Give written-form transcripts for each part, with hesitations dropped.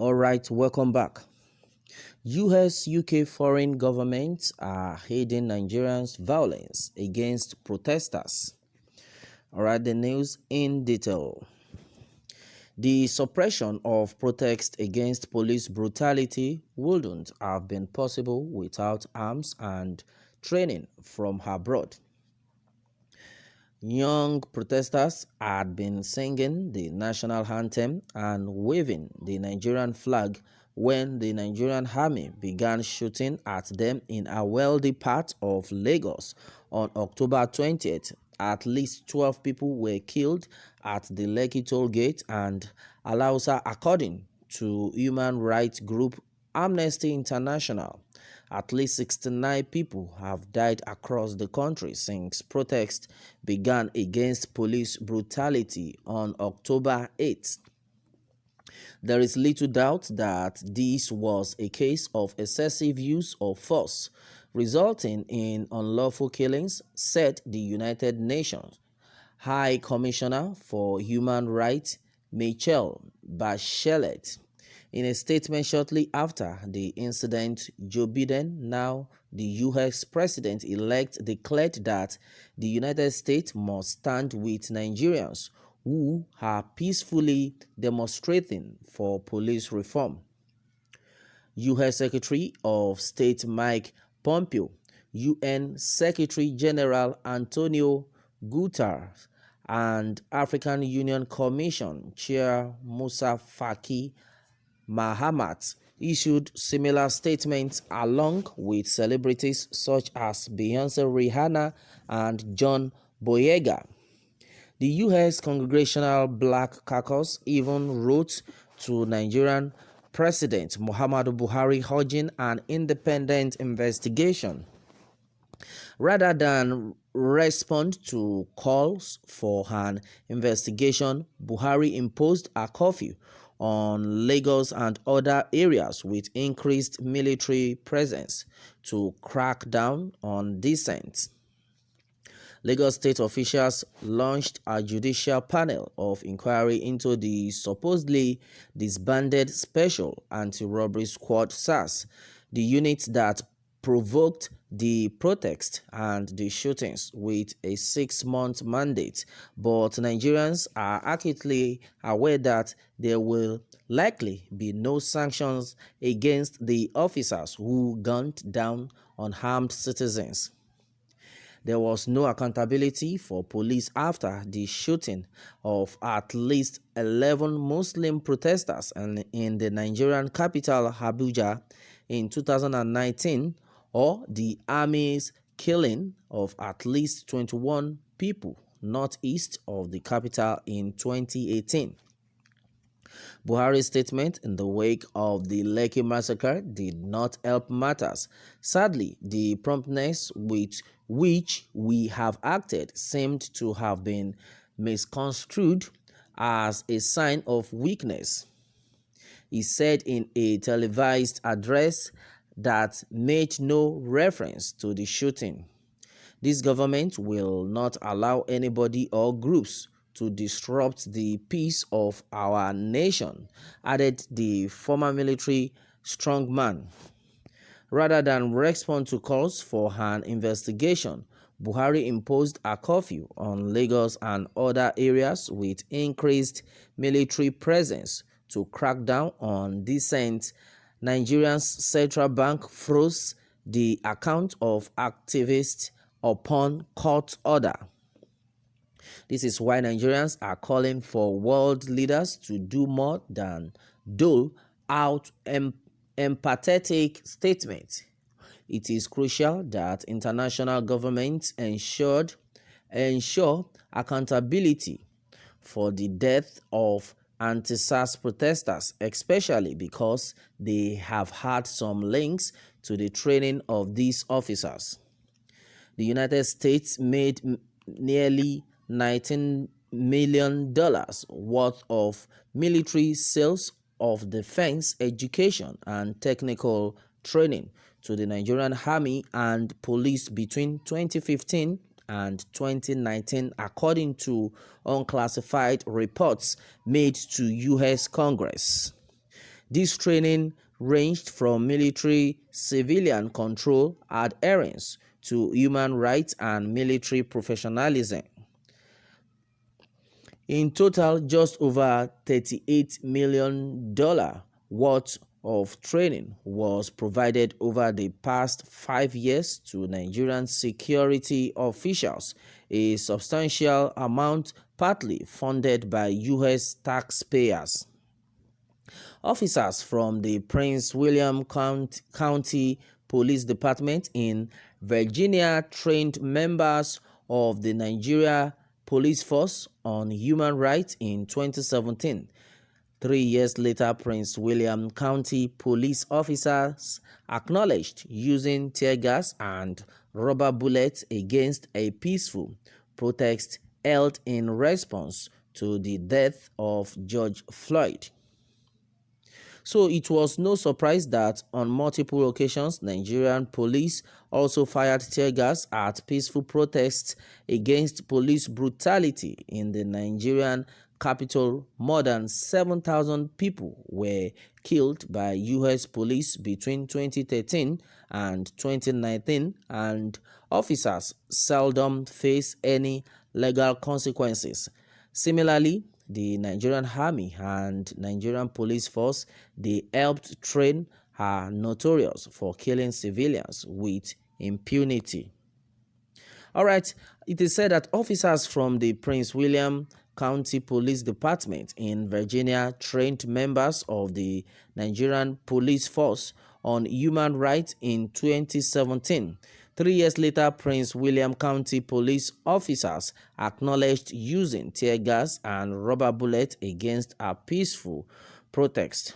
Alright, welcome back. US, UK foreign governments are aiding Nigerians' violence against protesters. Alright, the news in detail. The suppression of protests against police brutality wouldn't have been possible without arms and training from abroad. Young protesters had been singing the national anthem and waving the Nigerian flag when the Nigerian army began shooting at them in a wealthy part of Lagos on October 20th. At least 12 people were killed at the Lekki toll gate and Alausa, according to human rights group Amnesty International. At least 69 people have died across the country since protests began against police brutality on October 8. There is little doubt that this was a case of excessive use of force, resulting in unlawful killings, said the United Nations High Commissioner for Human Rights Michelle Bachelet. In a statement shortly after the incident, Joe Biden, now the U.S. president-elect, declared that the United States must stand with Nigerians who are peacefully demonstrating for police reform. U.S. Secretary of State Mike Pompeo, UN Secretary General Antonio Guterres, and African Union Commission Chair Musa Faki Mahamat issued similar statements along with celebrities such as Beyonce, Rihanna, and John Boyega. The U.S. Congressional Black Caucus even wrote to Nigerian President Muhammadu Buhari urging an independent investigation. Rather than respond to calls for an investigation, Buhari imposed a curfew on Lagos and other areas with increased military presence to crack down on dissent. Lagos state officials launched a judicial panel of inquiry into the supposedly disbanded Special Anti-Robbery Squad (SARS), the unit that provoked the protests and the shootings, with a 6-month mandate. But Nigerians are acutely aware that there will likely be no sanctions against the officers who gunned down unarmed citizens. There was no accountability for police after the shooting of at least 11 Muslim protesters in the Nigerian capital Abuja in 2019, or the army's killing of at least 21 people northeast of the capital in 2018. Buhari's statement in the wake of the Lekki massacre did not help matters. Sadly, the promptness with which we have acted seemed to have been misconstrued as a sign of weakness, he said in a televised address that made no reference to the shooting. This government will not allow anybody or groups to disrupt the peace of our nation, added the former military strongman. Rather than respond to calls for an investigation, Buhari imposed a curfew on Lagos and other areas with increased military presence to crack down on dissent. Nigeria's central bank froze the account of activists upon court order. This is why Nigerians are calling for world leaders to do more than dole out empathetic statements. It is crucial that international governments ensure accountability for the death of anti-SARS protesters, especially because they have had some links to the training of these officers. The United States made nearly $19 million worth of military sales of defense education and technical training to the Nigerian Army and police between 2015 and 2019, according to unclassified reports made to U.S. Congress. This training ranged from military civilian control adherence to human rights and military professionalism. In total, just over $38 million worth of training was provided over the past 5 years to Nigerian security officials, a substantial amount partly funded by U.S. taxpayers. Officers from the Prince William County Police Department in Virginia trained members of the Nigeria Police Force on Human Rights in 2017. 3 years later, Prince William County police officers acknowledged using tear gas and rubber bullets against a peaceful protest held in response to the death of George Floyd. So it was no surprise that on multiple occasions, Nigerian police also fired tear gas at peaceful protests against police brutality in the Nigerian capital. More than 7,000 people were killed by U.S. police between 2013 and 2019, and officers seldom face any legal consequences. Similarly, the Nigerian Army and Nigerian Police Force they helped train are notorious for killing civilians with impunity. All right, it is said that officers from the Prince William County Police Department in Virginia trained members of the Nigerian Police Force on human rights in 2017. 3 years later, Prince William County police officers acknowledged using tear gas and rubber bullets against a peaceful protest.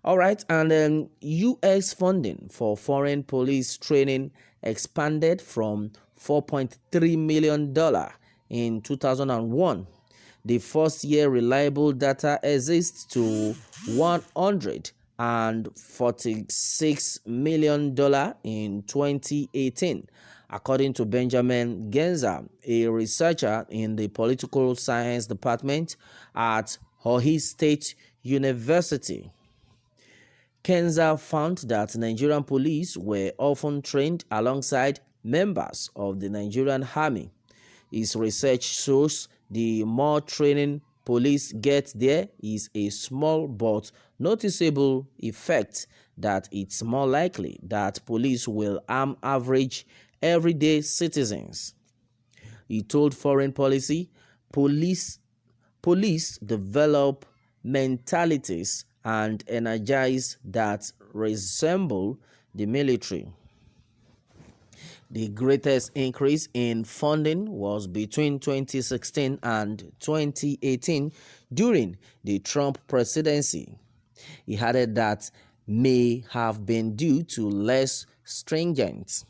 All right, and then U.S. funding for foreign police training expanded from $4.3 million in 2001. The first-year reliable data exists to $146 million in 2018, according to Benjamin Genza, a researcher in the political science department at Ohio State University. Kenza found that Nigerian police were often trained alongside members of the Nigerian Army. His research shows the more training police get there is a small but noticeable effect that it's more likely that police will arm average everyday citizens. He told Foreign Policy, police develop mentalities and energize that resemble the military. The greatest increase in funding was between 2016 and 2018 during the Trump presidency. He added that may have been due to less stringent.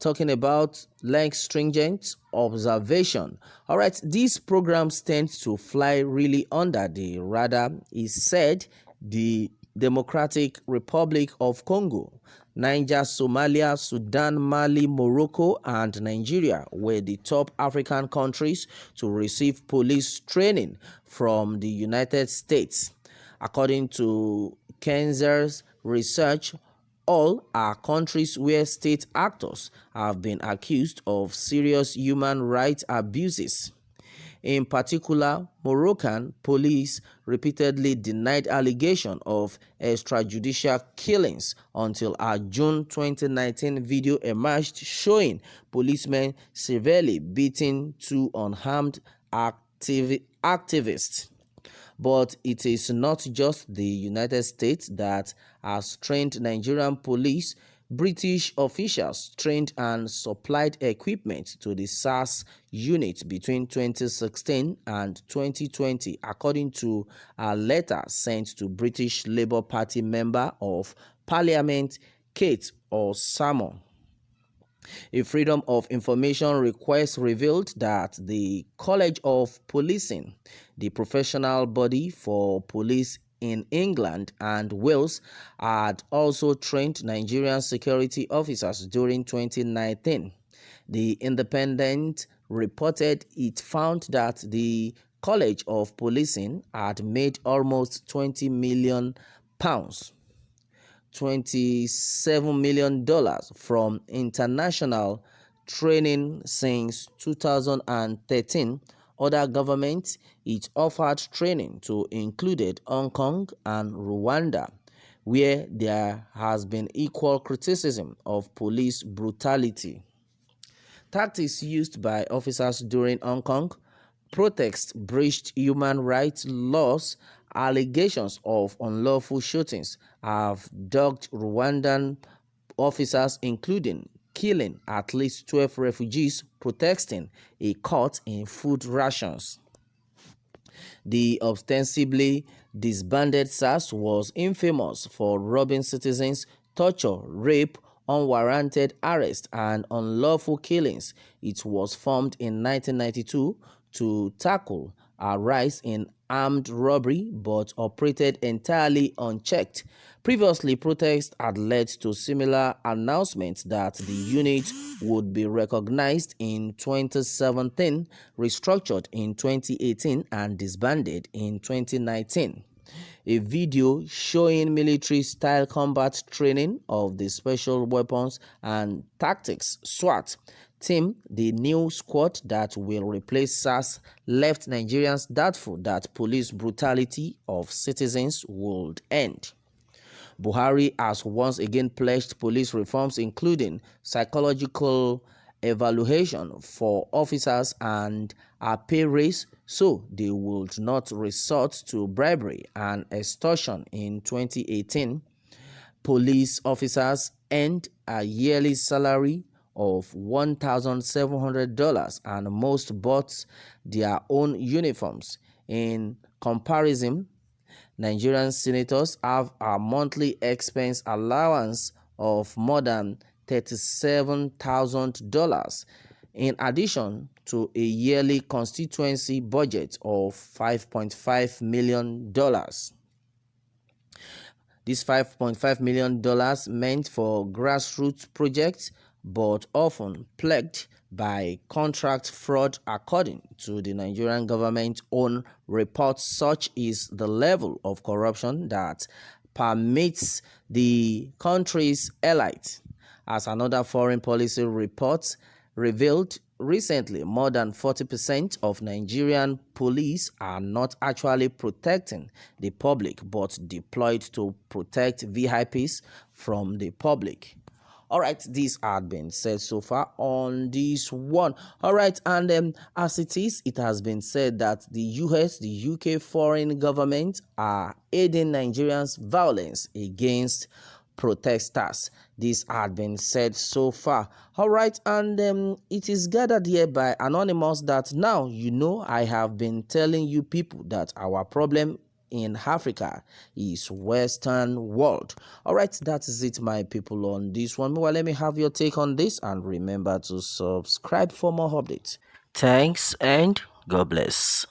Talking about less stringent observation. All right, these programs tend to fly really under the radar. He said the Democratic Republic of Congo, Niger, Somalia, Sudan, Mali, Morocco, and Nigeria were the top African countries to receive police training from the United States. According to Kenza's research, all are countries where state actors have been accused of serious human rights abuses. In particular, Moroccan police repeatedly denied allegations of extrajudicial killings until a June 2019 video emerged showing policemen severely beating two unarmed activists. But it is not just the United States that has trained Nigerian police. British officials trained and supplied equipment to the SARS unit between 2016 and 2020, according to a letter sent to British Labour Party Member of Parliament Kate Osamo. A Freedom of Information request revealed that the College of Policing, the professional body for police in England and Wales, had also trained Nigerian security officers during 2019. The Independent reported it found that the College of Policing had made almost £20 million, $27 million from international training since 2013. Other governments it offered training to included Hong Kong and Rwanda, where there has been equal criticism of police brutality. Tactics used by officers during Hong Kong protests breached human rights laws. Allegations of unlawful shootings have dogged Rwandan officers, including killing at least 12 refugees protesting a cut in food rations. The ostensibly disbanded SARS was infamous for robbing citizens, torture, rape, unwarranted arrest, and unlawful killings. It was formed in 1992 to tackle a rise in armed robbery but operated entirely unchecked. Previously, protests had led to similar announcements that the unit would be recognized in 2017, restructured in 2018, and disbanded in 2019. A video showing military-style combat training of the Special Weapons and Tactics (SWAT) team, the new squad that will replace SARS, left Nigerians doubtful that police brutality of citizens would end. Buhari has once again pledged police reforms, including psychological evaluation for officers and a pay raise so they would not resort to bribery and extortion. In 2018, police officers earned a yearly salary of $1,700 and most bought their own uniforms. In comparison, Nigerian senators have a monthly expense allowance of more than $37,000, in addition to a yearly constituency budget of $5.5 million. This $5.5 million meant for grassroots projects, but often plagued by contract fraud, according to the Nigerian government's own reports. Such is the level of corruption that permeates the country's elite. As another foreign policy report revealed recently, more than 40% of Nigerian police are not actually protecting the public but deployed to protect VIPs from the public. All right, these had been said so far on this one. All right, and as it is, it has been said that the US, the UK foreign government are aiding Nigerians' violence against protesters. This had been said so far. All right, and it is gathered here by Anonymous that now you know I have been telling you people that our problem in Africa is Western world. All right, that is it, my people, on this one. Well, let me have your take on this, and remember to subscribe for more updates. Thanks and God bless.